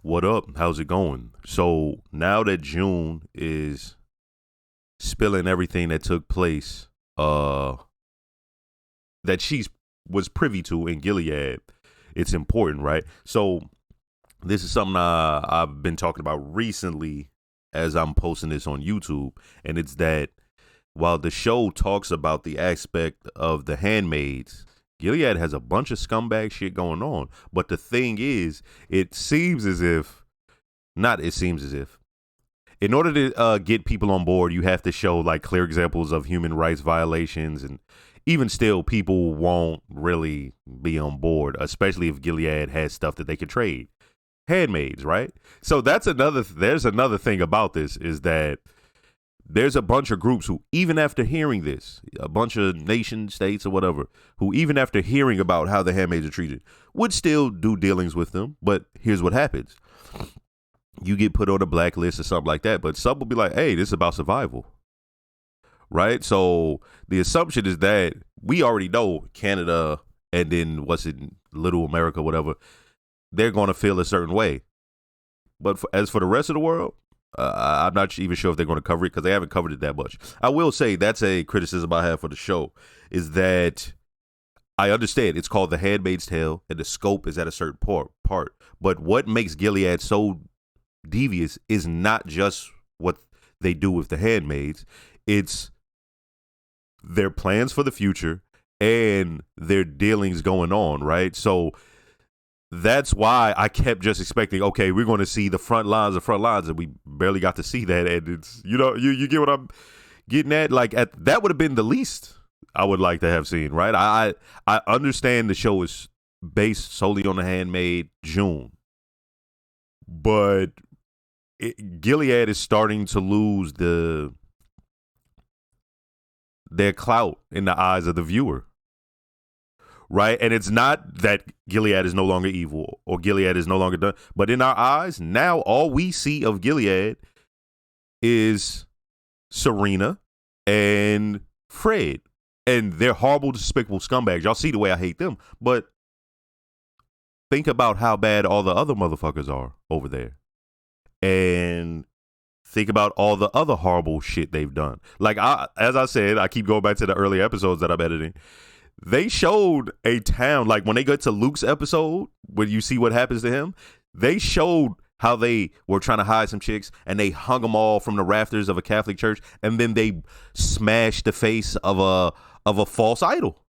What up? How's it going? So now that June is spilling everything that took place, that she was privy to in Gilead, it's important, right? So this is something I've been talking about recently as I'm posting this on YouTube, and it's that while the show talks about the aspect of the Handmaids, Gilead has a bunch of scumbag shit going on. But the thing is, it seems as if, in order to get people on board, you have to show like clear examples of human rights violations, and even still, people won't really be on board, especially if Gilead has stuff that they could trade. Handmaids, right? So there's another thing about this is that there's a bunch of groups who, even after hearing this, a bunch of nation states or whatever, who even after hearing about how the handmaids are treated, would still do dealings with them. But here's what happens. You get put on a blacklist or something like that, but some will be like, hey, this is about survival. Right? So the assumption is that we already know Canada and then Little America, whatever, they're going to feel a certain way. But as for the rest of the world, I'm not even sure if they're going to cover it because they haven't covered it that much. I will say that's a criticism I have for the show, is that I understand it's called The Handmaid's Tale and the scope is at a certain part. But what makes Gilead so devious is not just what they do with the handmaids. It's their plans for the future and their dealings going on, right? So that's why I kept just expecting, okay, we're going to see the front lines, and we barely got to see that. And it's, you get what I'm getting at? Like, that would have been the least I would like to have seen, right? I understand the show is based solely on the Handmaid June, but Gilead is starting to lose their clout in the eyes of the viewer. Right. And it's not that Gilead is no longer evil or Gilead is no longer done. But in our eyes, now all we see of Gilead is Serena and Fred. And they're horrible, despicable scumbags. Y'all see the way I hate them. But think about how bad all the other motherfuckers are over there. And think about all the other horrible shit they've done. Like, as I said, I keep going back to the early episodes that I'm editing. They showed a town, like when they get to Luke's episode, when you see what happens to him, they showed how they were trying to hide some chicks and they hung them all from the rafters of a Catholic church, and then they smashed the face of a false idol.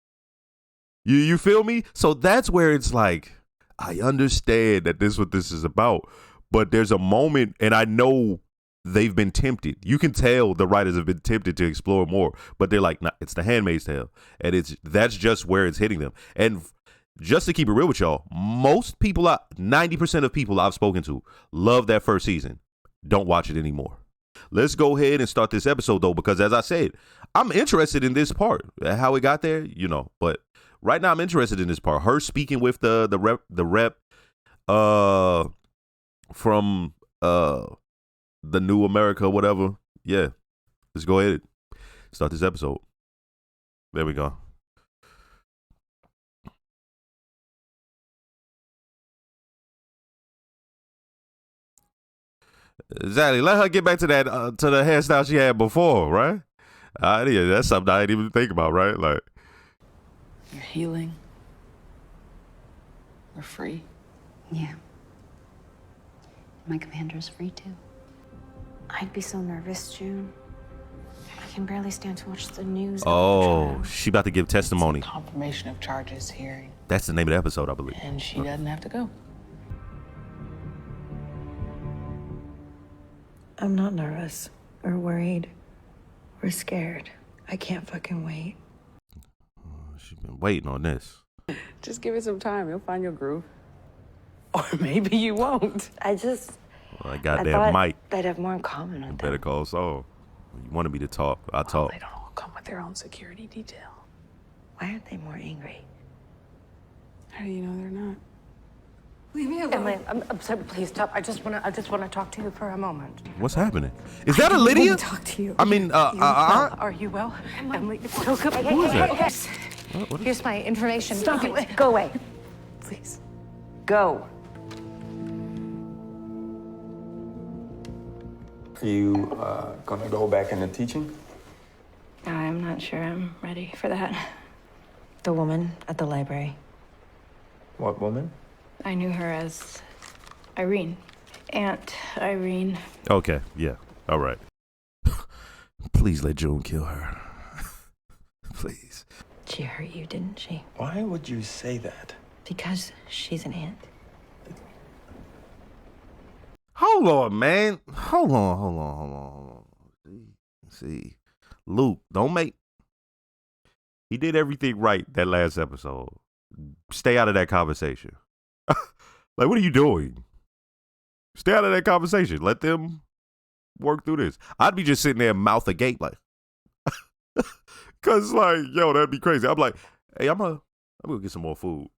You feel me? So that's where it's like, I understand that this is what this is about, but there's a moment, and I know they've been tempted. You can tell the writers have been tempted to explore more, but they're like, nah, it's the Handmaid's Tale, and that's just where it's hitting them. And just to keep it real with y'all, most people, 90% of people I've spoken to love that first season. Don't watch it anymore. Let's go ahead and start this episode though, because as I said, I'm interested in this part, how it got there, But right now, I'm interested in this part. Her speaking with the rep from the New America, whatever. Yeah. Let's go ahead and start this episode. There we go. Exactly. Let her get back to that to the hairstyle she had before, right? Yeah, that's something I didn't even think about, right? Like, you're healing. We're free. Yeah. My commander's free too. I'd be so nervous, June. I can barely stand to watch the news. Oh, she about to give testimony. Confirmation of charges hearing. That's the name of the episode, I believe. And she doesn't have to go. I'm not nervous or worried or scared. I can't fucking wait. She's been waiting on this. Just give it some time. You'll find your groove. Or maybe you won't. I goddamn Mike. They'd have more in common with Better call Saul. You wanted me to talk. I talk. They don't all come with their own security detail. Why aren't they more angry? How do you know they're not? Leave me alone. Emily, I'm sorry, please stop. I just want to talk to you for a moment. What's happening? Is that a Lydia? I want to talk to you. I mean, Are you well? Emily, it's so good. Who is that? Okay. Here's my information. Stop it. Go away. Please. Go. Are you gonna go back into teaching? I'm not sure I'm ready for that. The woman at the library. What woman? I knew her as Irene. Aunt Irene. Okay, yeah, all right. Please let June kill her. Please. She hurt you, didn't she? Why would you say that? Because she's an aunt. Hold on, man. Hold on. See, Luke, don't make. He did everything right that last episode. Stay out of that conversation. Like, what are you doing? Stay out of that conversation. Let them work through this. I'd be just sitting there mouth agape like, cause like, yo, that'd be crazy. I'm like, hey, I'm gonna get some more food.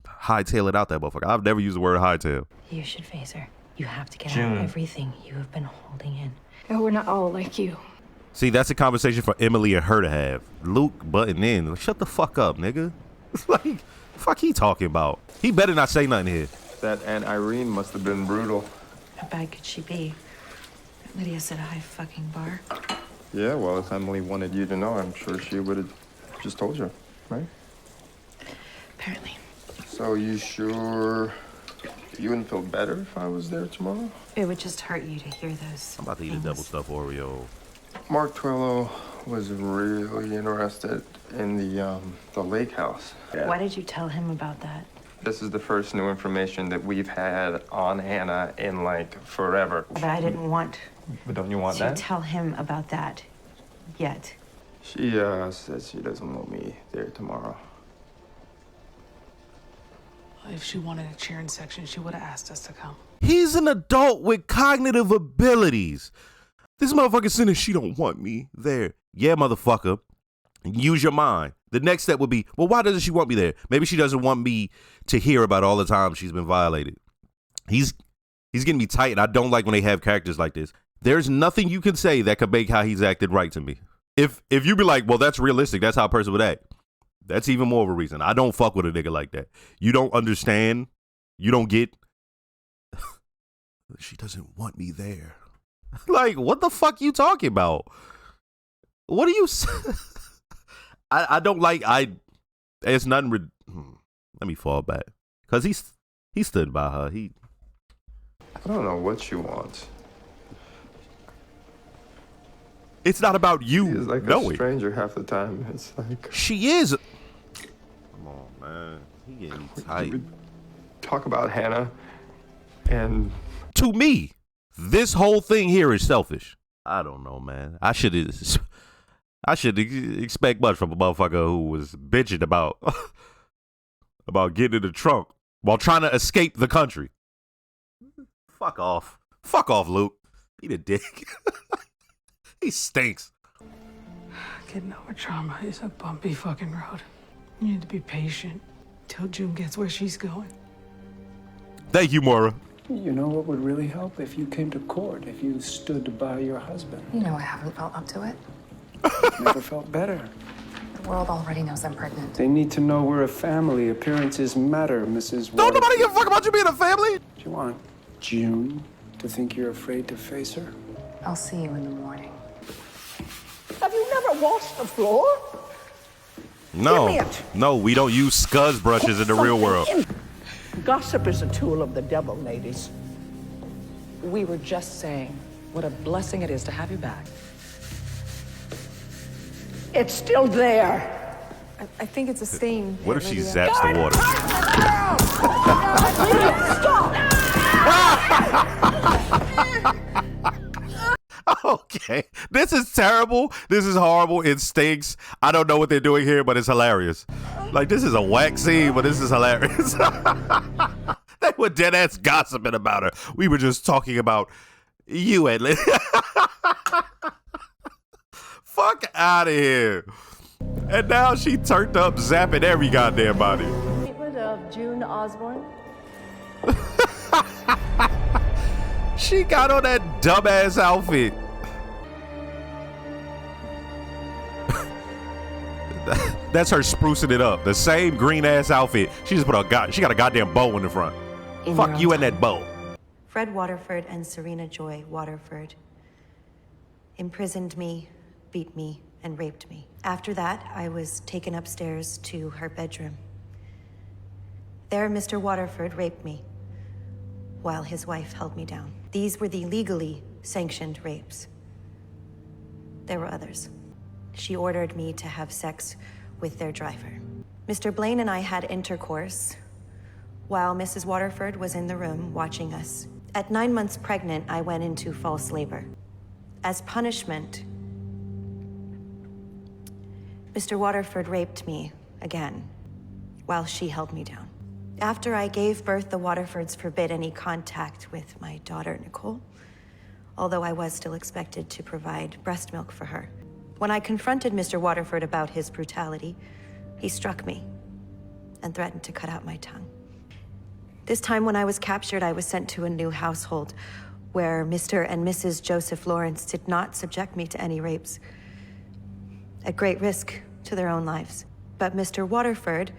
Hightail it out that motherfucker. I've never used the word hightail. You should face her. You have to get June. out everything you have been holding in. No, we're not all like you. See, that's a conversation for Emily and her to have. Luke butting in. Like, shut the fuck up, nigga. Like, fuck he talking about? He better not say nothing here. That Aunt Irene must have been brutal. How bad could she be? Lydia set a high fucking bar. Yeah, well, if Emily wanted you to know, I'm sure she would have just told you, right? Apparently. So you sure you wouldn't feel better if I was there tomorrow? It would just hurt you to hear those. I'm about to eat a double stuffed Oreo. Mark Twillo was really interested in the lake house. Yeah. Why did you tell him about that? This is the first new information that we've had on Hannah in, like, forever. But I didn't want But don't you want to that? tell him about that yet. She says she doesn't want me there tomorrow. If she wanted a cheering section, she would have asked us to come. He's an adult with cognitive abilities. This motherfucker saying she don't want me there. Yeah, motherfucker. Use your mind. The next step would be, well, why doesn't she want me there? Maybe she doesn't want me to hear about all the time she's been violated. He's getting me tight, and I don't like when they have characters like this. There's nothing you can say that could make how he's acted right to me. If you be like, well, that's realistic, that's how a person would act, that's even more of a reason. I don't fuck with a nigga like that. You don't understand. You don't get. She doesn't want me there. Like, what the fuck you talking about? What are you? I don't like. It's nothing. Let me fall back, cause he stood by her. I don't know what you want. It's not about you. She's like a stranger half the time. It's like she is. Come on, man. He getting tight. Talk about Hannah, and to me, this whole thing here is selfish. I don't know, man. I should expect much from a motherfucker who was bitching about getting in the trunk while trying to escape the country. Fuck off, Luke. Eat a dick. He stinks. Getting over trauma is a bumpy fucking road. You need to be patient till June gets where she's going. Thank you, Maura. You know what would really help? If you came to court, if you stood by your husband. You know I haven't felt up to it. Never felt better. The world already knows I'm pregnant. They need to know we're a family. Appearances matter, Mrs. Don't nobody Waterfield. give a fuck about you being a family. Do you want June to think you're afraid to face her? I'll see you in the morning. Have you never washed the floor? No, Give me it. no, we don't use scuzz brushes in the real world. Gossip is a tool of the devil, ladies. We were just saying what a blessing it is to have you back. It's still there. I think it's a stain. What if she Lydia. zaps the water? Okay, this is terrible. This is horrible. It stinks. I don't know what they're doing here, but it's hilarious. Like, this is a whack scene, but this is hilarious. They were dead ass gossiping about her. We were just talking about you, Edley. Fuck out of here. And now she turned up zapping every goddamn body. Treatment of June Osborne. She got on that dumbass outfit. That's her sprucing it up. The same green ass outfit. She just she got a goddamn bow in the front. Fuck you and that bow. Fred Waterford and Serena Joy Waterford imprisoned me, beat me, and raped me. After that, I was taken upstairs to her bedroom. There, Mr. Waterford raped me while his wife held me down. These were the legally sanctioned rapes. There were others. She ordered me to have sex with their driver. Mr. Blaine and I had intercourse while Mrs. Waterford was in the room watching us. At 9 months pregnant, I went into false labor. As punishment, Mr. Waterford raped me again while she held me down. After I gave birth, the Waterfords forbid any contact with my daughter, Nicole, although I was still expected to provide breast milk for her. When I confronted Mr. Waterford about his brutality, he struck me and threatened to cut out my tongue. This time when I was captured, I was sent to a new household where Mr. and Mrs. Joseph Lawrence did not subject me to any rapes, at great risk to their own lives. But Mr. Waterford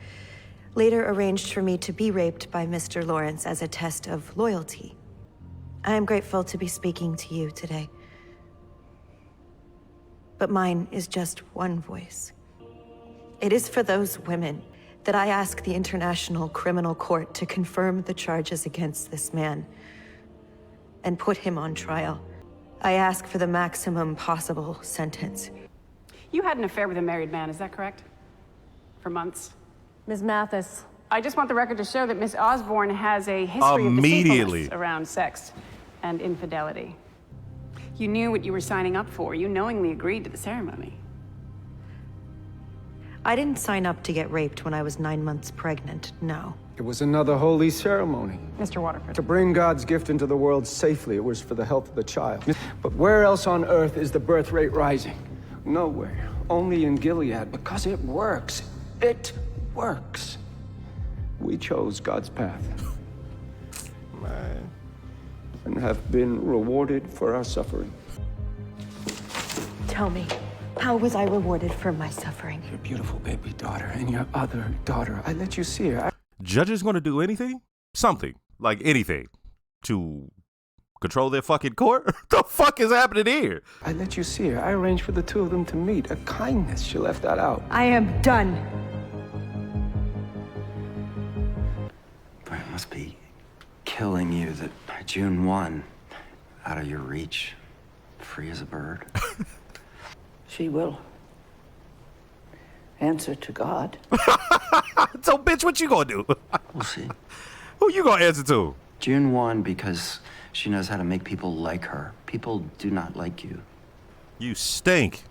later arranged for me to be raped by Mr. Lawrence as a test of loyalty. I am grateful to be speaking to you today. But mine is just one voice. It is for those women that I ask the International Criminal Court to confirm the charges against this man and put him on trial. I ask for the maximum possible sentence. You had an affair with a married man, is that correct? For months? Ms. Mathis. I just want the record to show that Miss Osborne has a history of deceitfulness around sex and infidelity. You knew what you were signing up for. You knowingly agreed to the ceremony. I didn't sign up to get raped when I was 9 months pregnant, no. It was another holy ceremony. Mr. Waterford. To bring God's gift into the world safely, it was for the health of the child. But where else on earth is the birth rate rising? Nowhere. Only in Gilead, because it works. It works. We chose God's path. Man. And have been rewarded for our suffering. Tell me, how was I rewarded for my suffering? Your beautiful baby daughter and your other daughter. I let you see her. Judges gonna do anything? Something. Like anything. To control their fucking court? What the fuck is happening here? I let you see her. I arranged for the two of them to meet. A kindness. She left that out. I am done. But it must be killing you that June 1, out of your reach, free as a bird. She will answer to God. So, bitch, what you gonna do? We'll see. Who you gonna answer to? June 1 because she knows how to make people like her. People do not like you. You stink.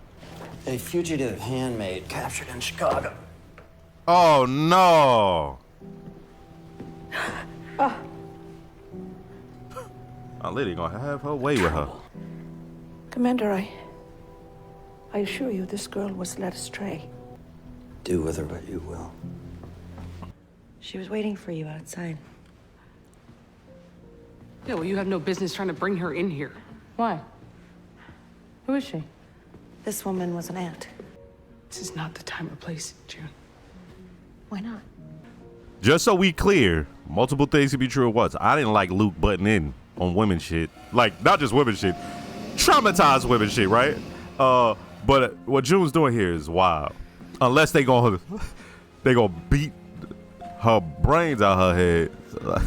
A fugitive handmaid captured in Chicago. Oh, no. Our lady gonna have her way with her. Commander, I assure you this girl was led astray. Do with her what you will. She was waiting for you outside. Yeah, well, you have no business trying to bring her in here. Why? Who is she? This woman was an aunt. This is not the time or place, June. Why not? Just so we clear, multiple things can be true at once. I didn't like Luke butting in on women shit. Like, not just women shit. Traumatized women shit, right? But what June's doing here is wild. Unless they gonna beat her brains out her head. Like,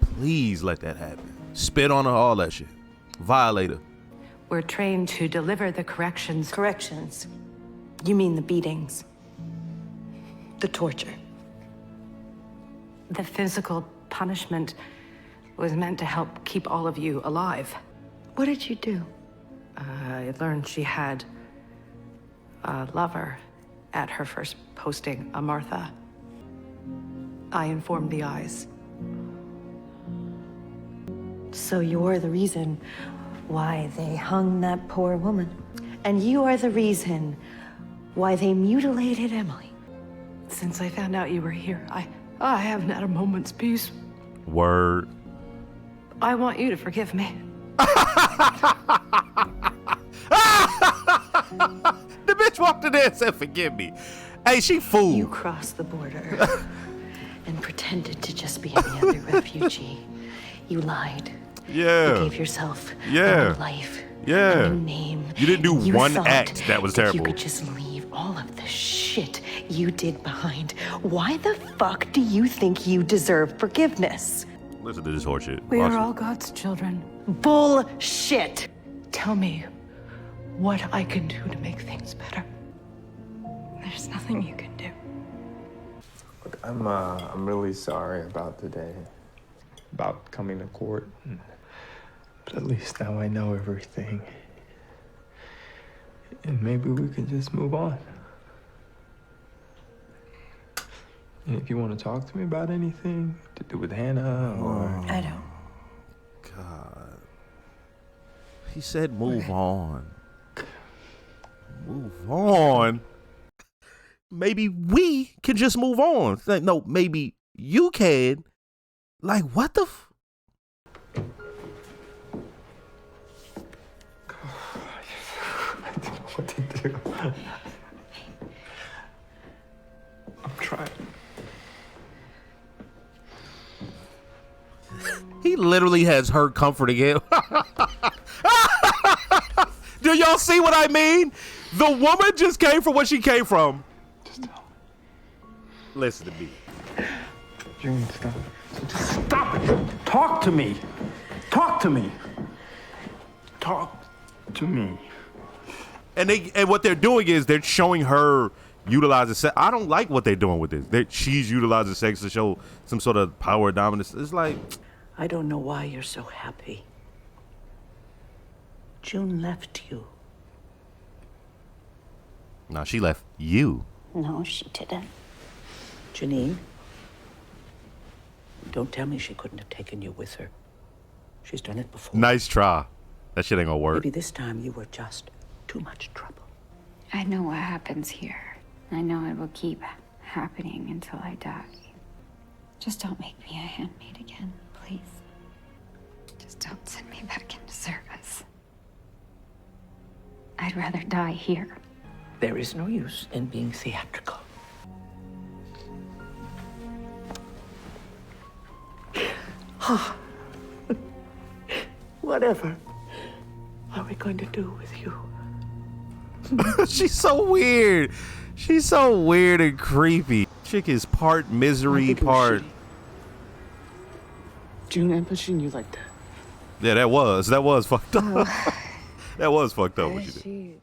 please let that happen. Spit on her, all that shit. Violate her. We're trained to deliver the corrections. Corrections. You mean the beatings. The torture. The physical punishment was meant to help keep all of you alive. What did you do? I learned she had a lover at her first posting, a Martha. I informed the eyes. So you're the reason why they hung that poor woman. And you are the reason why they mutilated Emily. Since I found out you were here, I haven't had a moment's peace. Word. I want you to forgive me. The bitch walked in there and said, forgive me. Hey, she fooled. You crossed the border and pretended to just be any other refugee. You lied. Yeah. You gave yourself Yeah. your own life Yeah. and a name. You didn't do You one thought act that was that terrible. You could just leave all of the shit you did behind. Why the fuck do you think you deserve forgiveness? Listen to this horseshit. We Watch are it. all God's children. Bullshit. Tell me what I can do to make things better. There's nothing you can do. Look, I'm really sorry about today, about coming to court. But at least now I know everything. And maybe we can just move on. And if you want to talk to me about anything to do with Hannah or... I don't. God. He said move on. Move on. Maybe we can just move on. Like, no, maybe you can. Like, what the I don't know what to do. I'm trying. He literally has her comforting him. Do y'all see what I mean? The woman just came from where she came from. Just tell me. Listen to me. June, stop. Just stop it. Talk to me. Talk to me. Talk to me. And what they're doing is they're showing her utilizing sex. I don't like what they're doing with this. She's utilizing sex to show some sort of power dominance. It's like, I don't know why you're so happy. June left you. no, she left you. No, she didn't. Janine, don't tell me she couldn't have taken you with her. She's done it before. Nice try. That shit ain't gonna work. Maybe this time you were just too much trouble. I know what happens here. I know it will keep happening until I die. Just don't make me a handmaid again, please. Just don't send me back into service. I'd rather die here. There is no use in being theatrical. Whatever are we going to do with you? She's so weird. She's so weird and creepy. Chick is part misery, part. June ambushing you like that. Yeah, that was fucked up. That was fucked up. What you did.